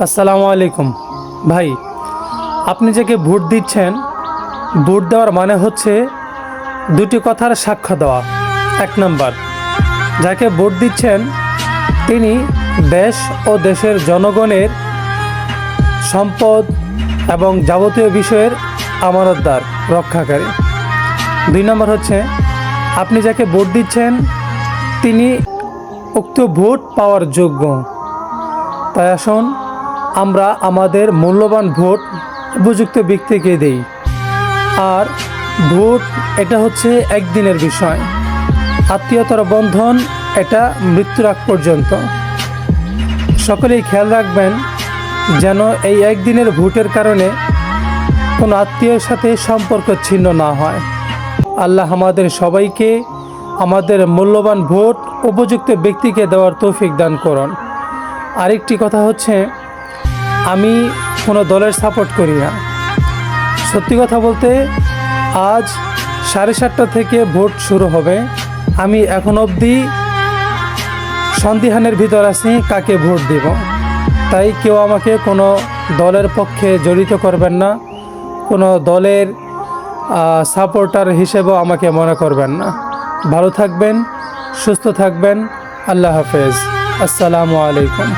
আসসালামু আলাইকুম ভাই। আপনি যাকে ভোট দিচ্ছেন, ভোট দেওয়ার মানে হচ্ছে দুটি কথার সাক্ষ্য দেওয়া। এক নাম্বার, যাকে ভোট দিচ্ছেন তিনি দেশ ও দেশের জনগণের সম্পদ এবং যাবতীয় বিষয়ের আমানতদার, রক্ষাকারী। দুই নম্বর হচ্ছে, আপনি যাকে ভোট দিচ্ছেন তিনি উক্ত ভোট পাওয়ার যোগ্য। তাই আসুন আমরা আমাদের মূল্যবান ভোট উপযুক্ত ব্যক্তিকে দেই। আর ভোট এটা হচ্ছে একদিনের বিষয়, আত্মীয়তার বন্ধন এটা মৃত্যুর আগ পর্যন্ত। সকলেই খেয়াল রাখবেন যেন এই একদিনের ভোটের কারণে কোনো আত্মীয়ের সাথে সম্পর্ক ছিন্ন না হয়। আল্লাহ আমাদের সবাইকে আমাদের মূল্যবান ভোট উপযুক্ত ব্যক্তিকে দেওয়ার তৌফিক দান করুন। আরেকটি কথা হচ্ছে, আমি কোনো দলের সাপোর্ট করি না। সত্যি কথা বলতে আজ 7:30 থেকে ভোট শুরু হবে। আমি এখন অবধি সন্দিহানের ভিতর আছি কাকে ভোট দেব। তাই কেউ আমাকে কোনো দলের পক্ষে জড়িত করবেন না, কোনো দলের সাপোর্টার হিসেবেও আমাকে মনে করবেন না। ভালো থাকবেন, সুস্থ থাকবেন। আল্লাহ হাফেজ। আসসালামু আলাইকুম।